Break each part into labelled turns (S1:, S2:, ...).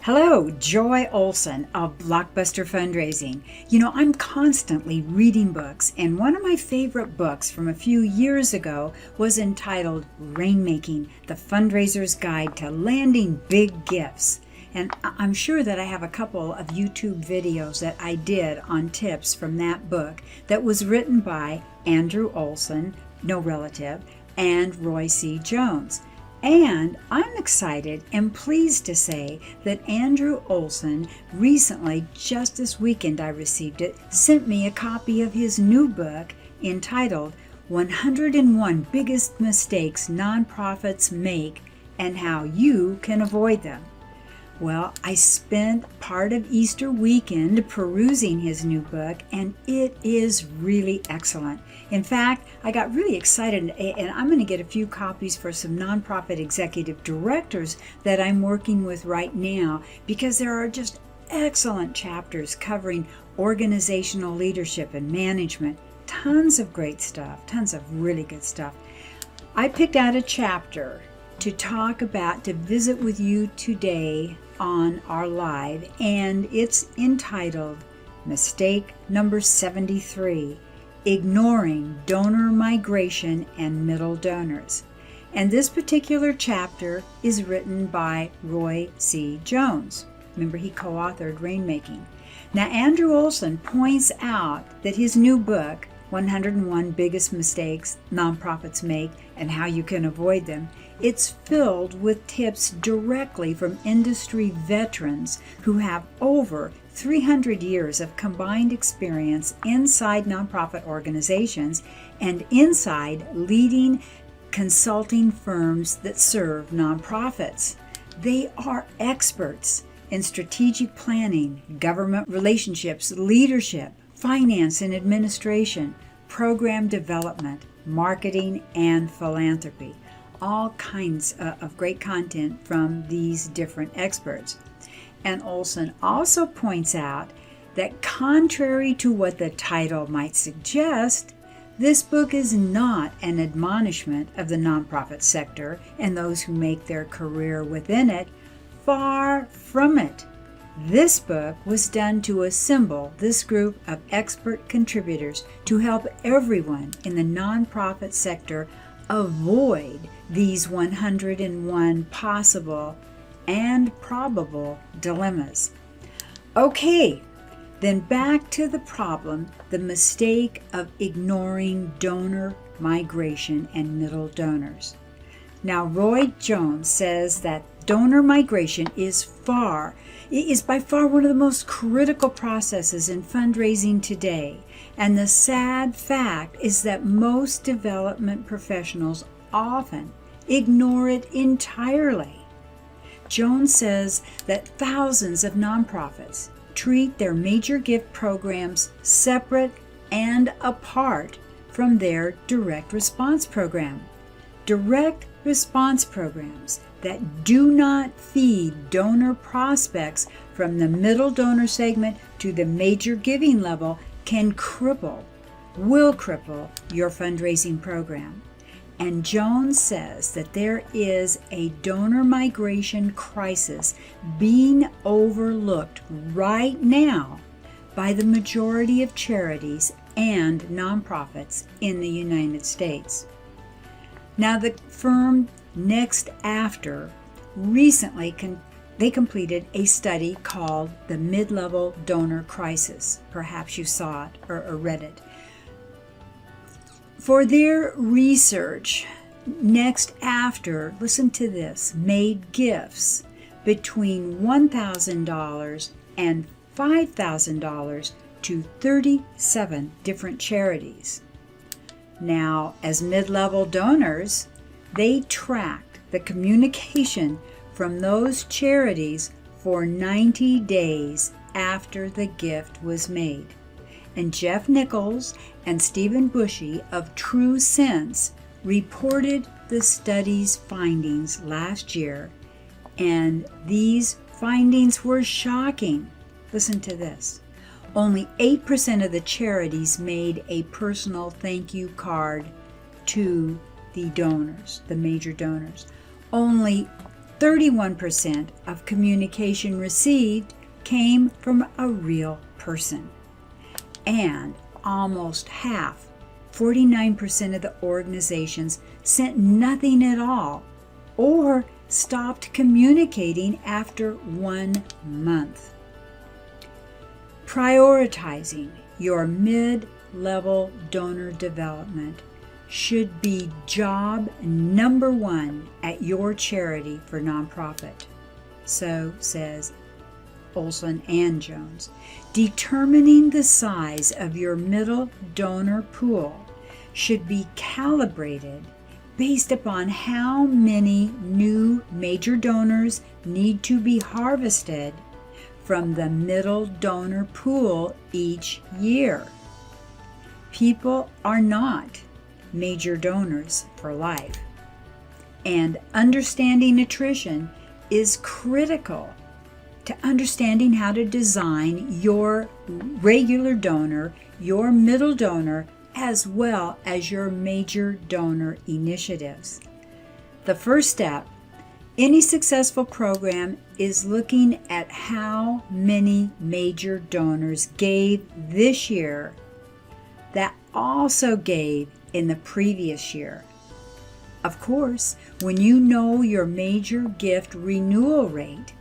S1: Hello, Joy Olson of Blockbuster Fundraising. You know, I'm constantly reading books, and one of my favorite books from a few years ago was entitled Rainmaking, the Fundraiser's Guide to Landing Big Gifts. And I'm sure that I have a couple of YouTube videos that I did on tips from that book that was written by Andrew Olson, no relative, and Roy C. Jones. And I'm excited and pleased to say that Andrew Olson recently, just this weekend I received it, sent me a copy of his new book entitled 101 Biggest Mistakes Nonprofits Make and How You Can Avoid Them. Well, I spent part of Easter weekend perusing his new book, and it is really excellent. In fact, I got really excited, and I'm going to get a few copies for some nonprofit executive directors that I'm working with right now, because there are just excellent chapters covering organizational leadership and management. Tons of great stuff, tons of really good stuff. I picked out a chapter to talk about, to visit with you today on our live, and it's entitled Mistake Number 73, Ignoring Donor Migration and Middle Donors. And this particular chapter is written by Roy C. Jones. Remember, he co-authored Rainmaking. Now, Andrew Olson points out that his new book, 101 Biggest Mistakes Nonprofits Make and How You Can Avoid Them, it's filled with tips directly from industry veterans who have over 300 years of combined experience inside nonprofit organizations and inside leading consulting firms that serve nonprofits. They are experts in strategic planning, government relationships, leadership, finance and administration, program development, marketing, and philanthropy. All kinds of great content from these different experts. And Olson also points out that contrary to what the title might suggest, this book is not an admonishment of the nonprofit sector and those who make their career within it. Far from it. This book was done to assemble this group of expert contributors to help everyone in the nonprofit sector avoid these 101 possible and probable dilemmas. Okay, then back to the problem, the mistake of ignoring donor migration and middle donors. Now, Roy Jones says that donor migration is by far one of the most critical processes in fundraising today. And the sad fact is that most development professionals often ignore it entirely. Jones says that thousands of nonprofits treat their major gift programs separate and apart from their direct response program. Direct response programs that do not feed donor prospects from the middle donor segment to the major giving level will cripple your fundraising program. And Jones says that there is a donor migration crisis being overlooked right now by the majority of charities and nonprofits in the United States. Now, the firm Next After recently they completed a study called the Mid-Level Donor Crisis. Perhaps you saw it or read it. For their research, Next After, listen to this, made gifts between $1,000 and $5,000 to 37 different charities. Now, as mid-level donors, they tracked the communication from those charities for 90 days after the gift was made. And Jeff Nichols and Stephen Bushy of True Sense reported the study's findings last year, and these findings were shocking. Listen to this. Only 8% of the charities made a personal thank you card to the donors, the major donors. Only 31% of communication received came from a real person. And almost half, 49% of the organizations, sent nothing at all or stopped communicating after 1 month. Prioritizing your mid-level donor development should be job number 1 at your charity for nonprofit. So says Olsen and Jones. Determining the size of your middle donor pool should be calibrated based upon how many new major donors need to be harvested from the middle donor pool each year. People are not major donors for life, and understanding attrition is critical to understanding how to design your regular donor, your middle donor, as well as your major donor initiatives. The first step, any successful program, is looking at how many major donors gave this year that also gave in the previous year. Of course, when you know your major gift renewal rate,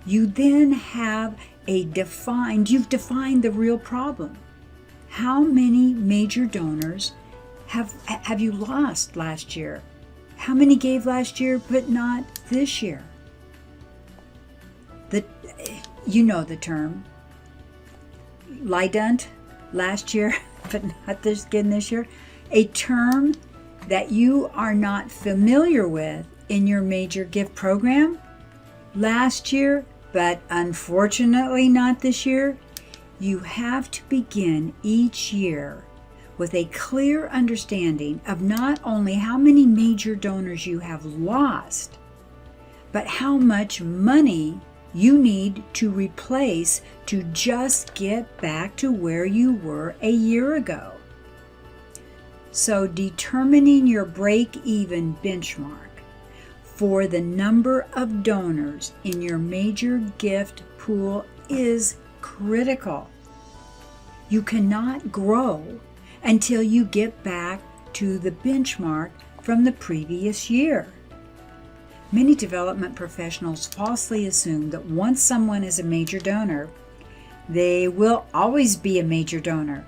S1: you then have you've defined the real problem. How many major donors have you lost last year? How many gave last year but not this year? You know the term. Lidant last year but not this year. A term that you are not familiar with in your major gift program. Last year, but unfortunately not this year. You have to begin each year with a clear understanding of not only how many major donors you have lost, but how much money you need to replace to just get back to where you were a year ago. So determining your break-even benchmark for the number of donors in your major gift pool is critical. You cannot grow until you get back to the benchmark from the previous year. Many development professionals falsely assume that once someone is a major donor, they will always be a major donor.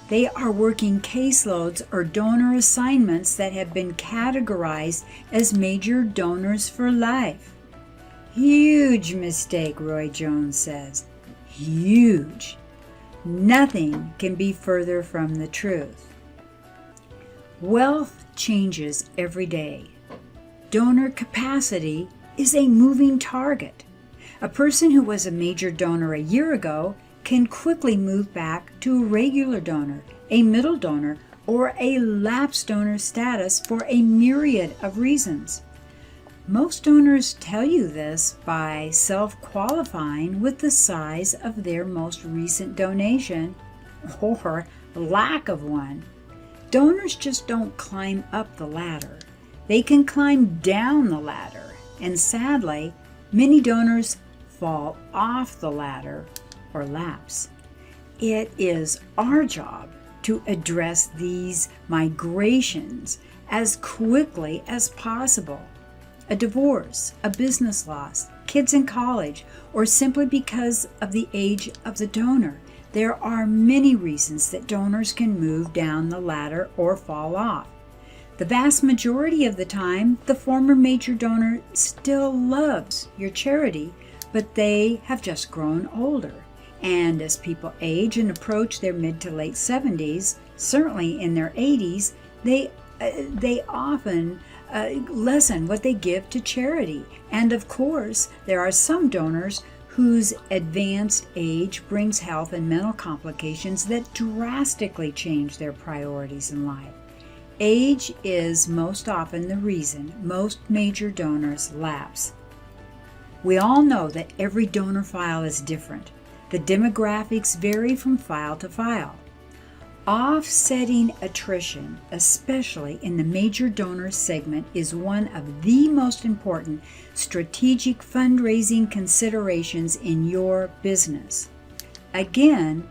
S1: They are working caseloads or donor assignments that have been categorized as major donors for life. Huge mistake, Roy Jones says. Huge. Nothing can be further from the truth. Wealth changes every day. Donor capacity is a moving target. A person who was a major donor a year ago can quickly move back to a regular donor, a middle donor, or a lapsed donor status for a myriad of reasons. Most donors tell you this by self-qualifying with the size of their most recent donation or lack of one. Donors just don't climb up the ladder. They can climb down the ladder, and sadly, many donors fall off the ladder or lapse. It is our job to address these migrations as quickly as possible. A divorce, a business loss, kids in college, or simply because of the age of the donor. There are many reasons that donors can move down the ladder or fall off. The vast majority of the time, the former major donor still loves your charity, but they have just grown older. And as people age and approach their mid to late 70s, certainly in their 80s, they often lessen what they give to charity. And of course, there are some donors whose advanced age brings health and mental complications that drastically change their priorities in life. Age is most often the reason most major donors lapse. We all know that every donor file is different. The demographics vary from file to file. Offsetting attrition, especially in the major donor segment, is one of the most important strategic fundraising considerations in your business. Again,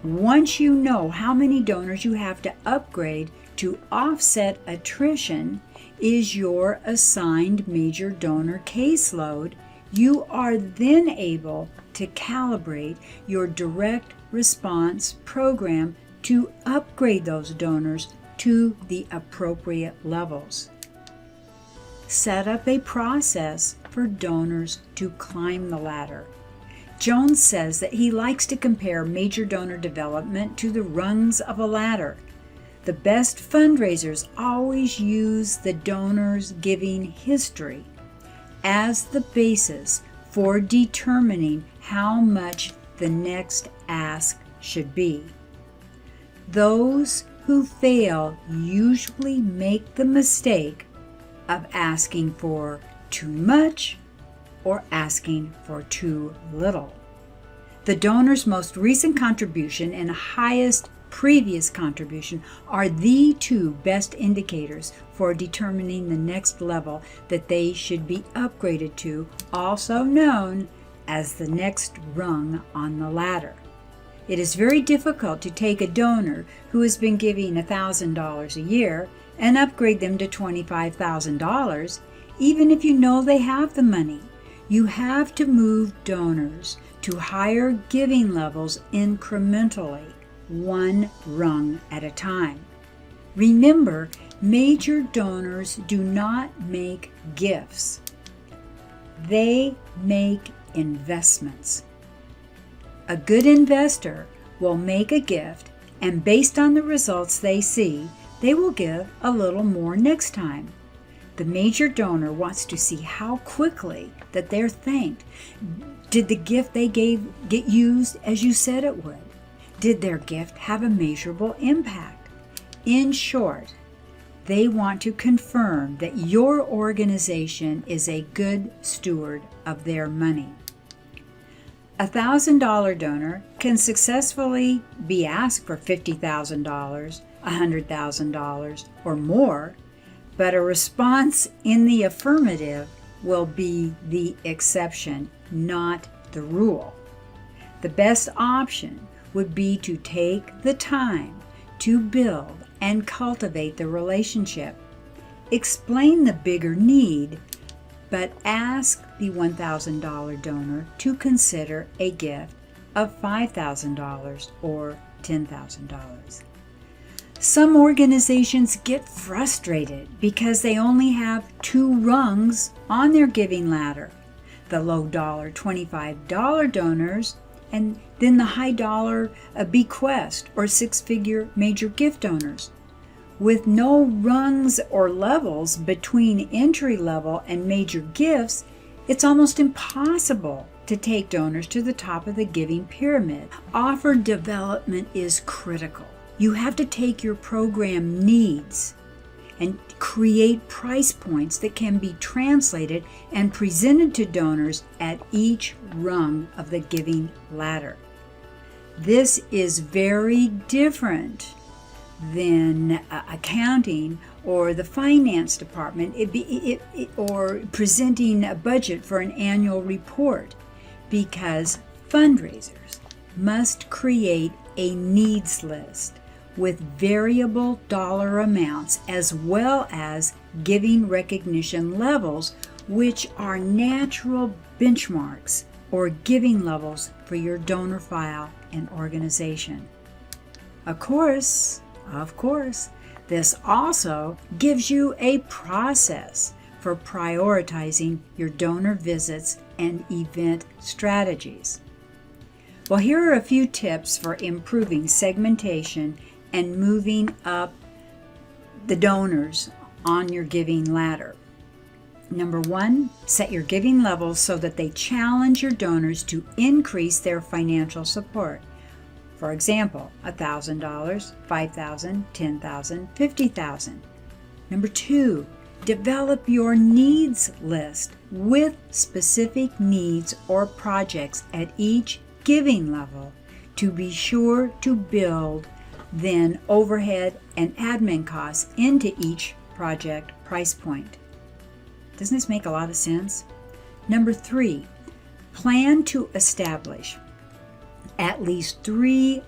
S1: once you know how many donors you have to upgrade to offset attrition is your assigned major donor caseload, you are then able to calibrate your direct response program to upgrade those donors to the appropriate levels. Set up a process for donors to climb the ladder. Jones says that he likes to compare major donor development to the rungs of a ladder. The best fundraisers always use the donor's giving history as the basis for determining how much the next ask should be. Those who fail usually make the mistake of asking for too much or asking for too little. The donor's most recent contribution and highest previous contribution are the two best indicators for determining the next level that they should be upgraded to, also known as the next rung on the ladder. It is very difficult to take a donor who has been giving $1,000 a year and upgrade them to $25,000, even if you know they have the money. You have to move donors to higher giving levels incrementally, one rung at a time. Remember, major donors do not make gifts. They make investments. A good investor will make a gift, and based on the results they see, they will give a little more next time. The major donor wants to see how quickly that they're thanked. Did the gift they gave get used as you said it would? Did their gift have a measurable impact? In short, they want to confirm that your organization is a good steward of their money. A $1,000 donor can successfully be asked for $50,000, $100,000, or more, but a response in the affirmative will be the exception, not the rule. The best option would be to take the time to build and cultivate the relationship. Explain the bigger need, but ask the $1,000 donor to consider a gift of $5,000 or $10,000. Some organizations get frustrated because they only have two rungs on their giving ladder: the low dollar $25 donors and then the high dollar bequest or six-figure major gift donors. With no rungs or levels between entry level and major gifts, it's almost impossible to take donors to the top of the giving pyramid. Offer development is critical. You have to take your program needs and create price points that can be translated and presented to donors at each rung of the giving ladder. This is very different than accounting or the finance department or presenting a budget for an annual report, because fundraisers must create a needs list with variable dollar amounts as well as giving recognition levels, which are natural benchmarks or giving levels for your donor file and organization. Of course, this also gives you a process for prioritizing your donor visits and event strategies. Well, here are a few tips for improving segmentation and moving up the donors on your giving ladder. Number one, set your giving levels so that they challenge your donors to increase their financial support. For example, $1,000, $5,000, $10,000, $50,000. Number two, develop your needs list with specific needs or projects at each giving level to be sure to build then overhead and admin costs into each project price point. Doesn't this make a lot of sense? Number 3, plan to establish at least 3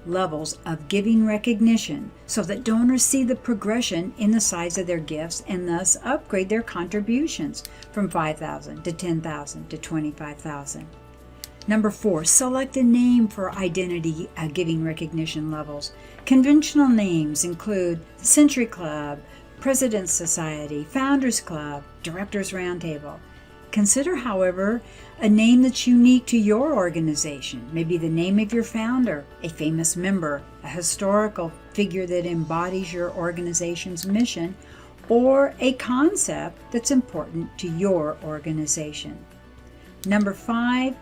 S1: levels of giving recognition so that donors see the progression in the size of their gifts and thus upgrade their contributions from $5,000 to $10,000 to $25,000. Number 4, select a name for identity giving recognition levels. Conventional names include the Century Club, President's Society, Founders Club, Directors Roundtable. Consider, however, a name that's unique to your organization. Maybe the name of your founder, a famous member, a historical figure that embodies your organization's mission, or a concept that's important to your organization. Number 5,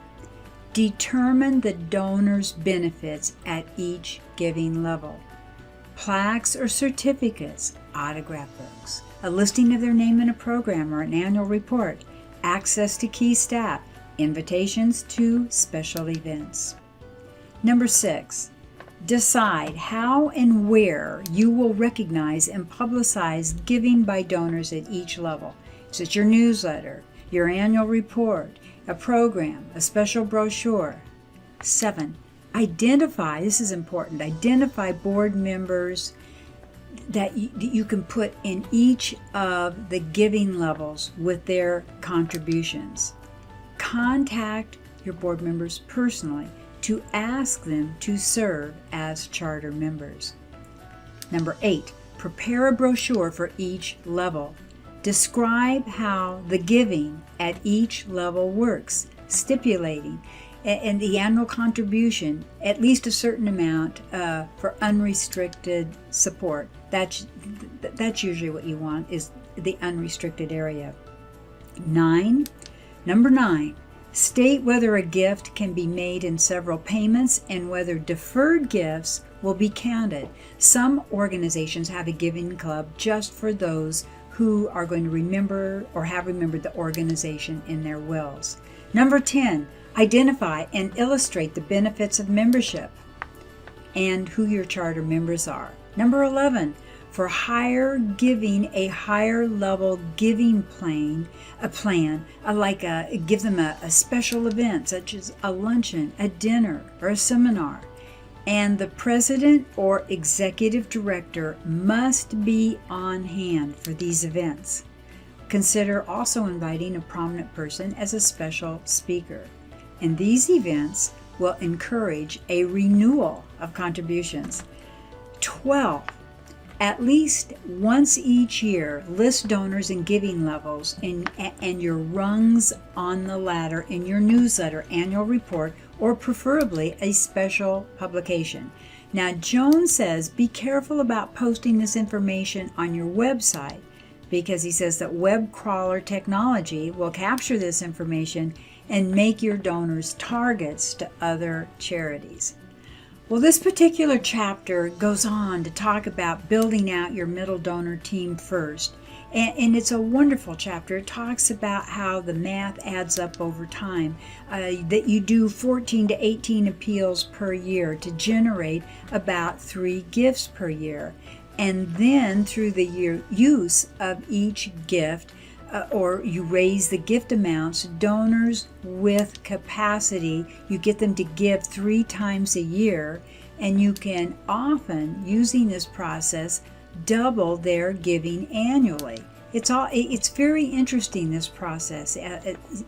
S1: determine the donor's benefits at each giving level. Plaques or certificates, autograph books, a listing of their name in a program or an annual report, access to key staff, invitations to special events. Number 6, decide how and where you will recognize and publicize giving by donors at each level. So it's your newsletter, your annual report, a program, a special brochure. 7, identify, this is important, identify board members that you can put in each of the giving levels with their contributions. Contact your board members personally to ask them to serve as charter members. Number 8, prepare a brochure for each level. Describe how the giving at each level works, stipulating and the annual contribution, at least a certain amount for unrestricted support. That's usually what you want, is the unrestricted area. Number 9, state whether a gift can be made in several payments and whether deferred gifts will be counted. Some organizations have a giving club just for those who are going to remember or have remembered the organization in their wills. Number 10, identify and illustrate the benefits of membership and who your charter members are. Number 11, for higher giving, a higher level giving plan, give them a special event such as a luncheon, a dinner, or a seminar. And the president or executive director must be on hand for these events. Consider also inviting a prominent person as a special speaker. And these events will encourage a renewal of contributions. 12, at least once each year, list donors and giving levels and your rungs on the ladder in your newsletter, annual report, or preferably a special publication. Now, Joan says be careful about posting this information on your website because he says that web crawler technology will capture this information and make your donors targets to other charities. Well, this particular chapter goes on to talk about building out your middle donor team first. And it's a wonderful chapter. It talks about how the math adds up over time, that you do 14 to 18 appeals per year to generate about 3 gifts per year. And then through the use of each gift, or you raise the gift amounts, donors with capacity, you get them to give 3 times a year, and you can often, using this process, double their giving annually. It's very interesting, this process.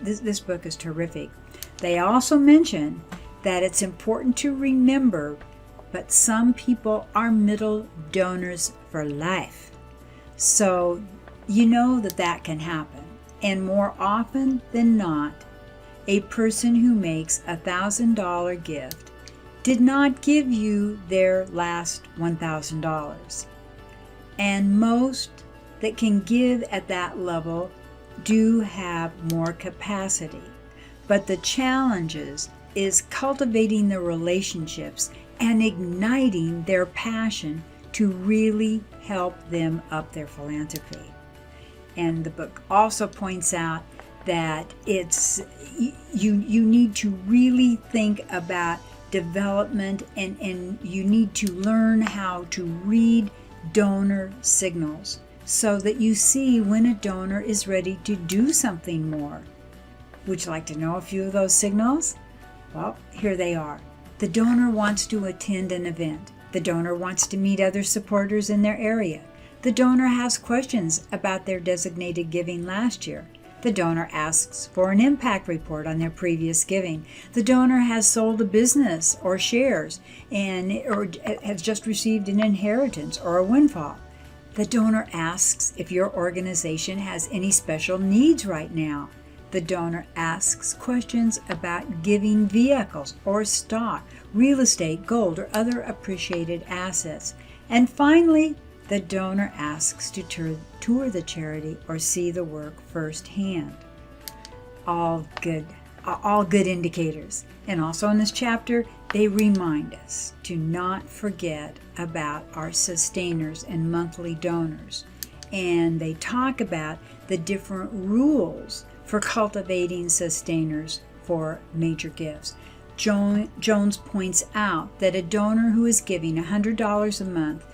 S1: This book is terrific. They also mention that it's important to remember, but some people are middle donors for life. So you know that can happen. And more often than not, a person who makes a $1,000 gift did not give you their last $1,000. And most that can give at that level do have more capacity. But the challenges is cultivating the relationships and igniting their passion to really help them up their philanthropy. And the book also points out that it's you need to really think about development, and you need to learn how to read donor signals so that you see when a donor is ready to do something more. Would you like to know a few of those signals? Well, here they are. The donor wants to attend an event. The donor wants to meet other supporters in their area. The donor has questions about their designated giving last year. The donor asks for an impact report on their previous giving. The donor has sold a business or shares or has just received an inheritance or a windfall. The donor asks if your organization has any special needs right now. The donor asks questions about giving vehicles or stock, real estate, gold, or other appreciated assets. And finally, the donor asks to tour the charity or see the work firsthand. All good indicators. And also in this chapter, they remind us to not forget about our sustainers and monthly donors. And they talk about the different rules for cultivating sustainers for major gifts. Jones points out that a donor who is giving $100 a month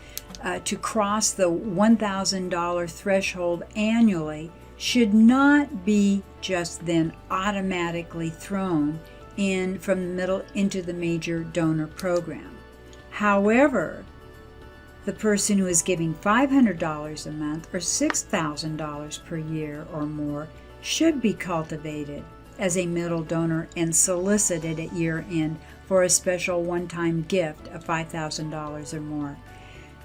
S1: to cross the $1,000 threshold annually should not be just then automatically thrown in from the middle into the major donor program. However, the person who is giving $500 a month or $6,000 per year or more should be cultivated as a middle donor and solicited at year end for a special one-time gift of $5,000 or more.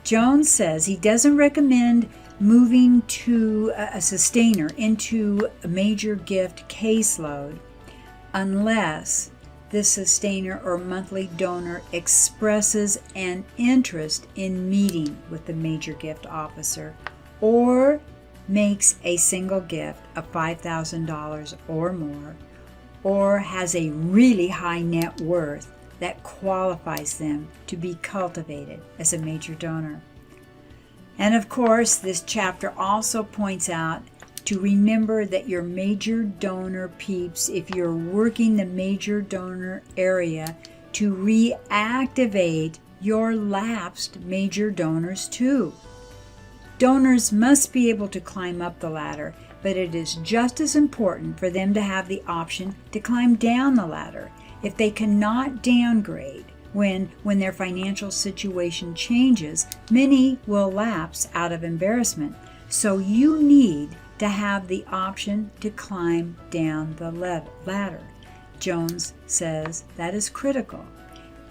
S1: Jones says he doesn't recommend moving to a sustainer into a major gift caseload unless the sustainer or monthly donor expresses an interest in meeting with the major gift officer or makes a single gift of $5,000 or more, or has a really high net worth that qualifies them to be cultivated as a major donor. And of course, this chapter also points out to remember that your major donor peeps, if you're working the major donor area, to reactivate your lapsed major donors too. Donors must be able to climb up the ladder, but it is just as important for them to have the option to climb down the ladder. If they cannot downgrade when their financial situation changes, many will lapse out of embarrassment. So you need to have the option to climb down the ladder. Jones says that is critical.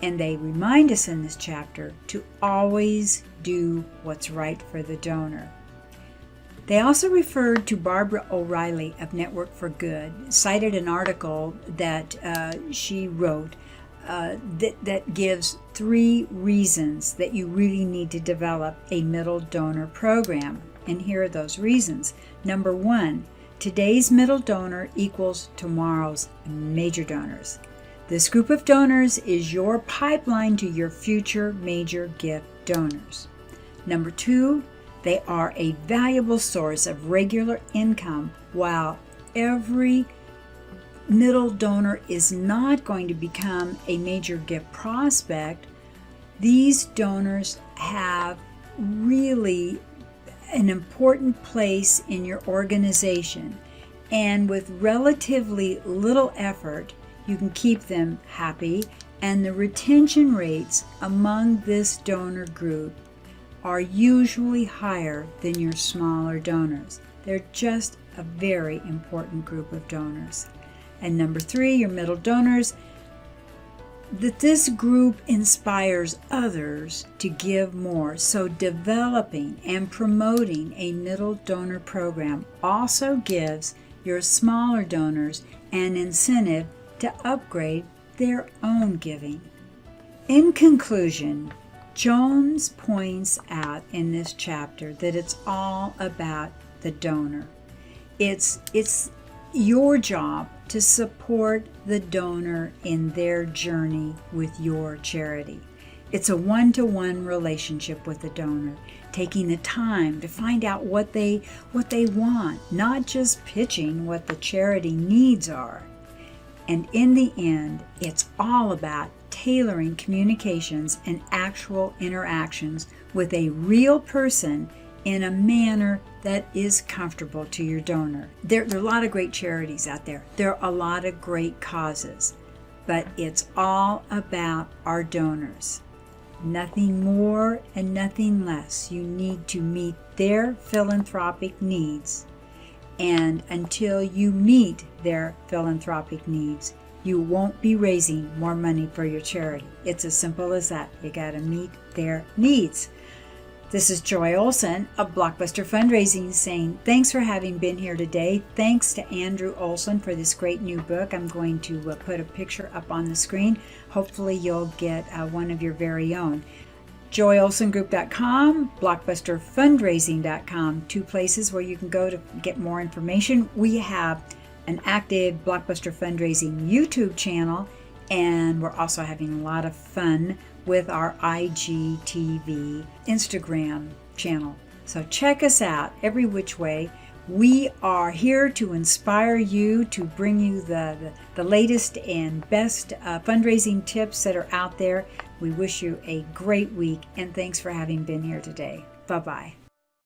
S1: And they remind us in this chapter to always do what's right for the donor. They also referred to Barbara O'Reilly of Network for Good, cited an article that she wrote that gives 3 reasons that you really need to develop a middle donor program. And here are those reasons. Number 1, today's middle donor equals tomorrow's major donors. This group of donors is your pipeline to your future major gift donors. Number 2, they are a valuable source of regular income. While every middle donor is not going to become a major gift prospect, these donors have really an important place in your organization, and with relatively little effort, you can keep them happy, and the retention rates among this donor group are usually higher than your smaller donors. They're just a very important group of donors. And number 3, your middle donors, that this group inspires others to give more. So developing and promoting a middle donor program also gives your smaller donors an incentive to upgrade their own giving. In conclusion, Jones points out in this chapter that it's all about the donor. It's your job to support the donor in their journey with your charity. It's a one-to-one relationship with the donor, taking the time to find out what they want, not just pitching what the charity needs are. And in the end, it's all about tailoring communications and actual interactions with a real person in a manner that is comfortable to your donor. There are a lot of great charities out there. There are a lot of great causes, but it's all about our donors. Nothing more and nothing less. You need to meet their philanthropic needs. And until you meet their philanthropic needs, you won't be raising more money for your charity. It's as simple as that. You got to meet their needs. This is Joy Olson of Blockbuster Fundraising saying thanks for having been here today. Thanks to Andrew Olson for this great new book. I'm going to put a picture up on the screen. Hopefully you'll get one of your very own. JoyOlsonGroup.com, BlockbusterFundraising.com, 2 places where you can go to get more information. We have an active Blockbuster Fundraising YouTube channel, and we're also having a lot of fun with our IGTV Instagram channel. So check us out every which way. We are here to inspire you, to bring you the latest and best fundraising tips that are out there. We wish you a great week, and thanks for having been here today. Bye-bye.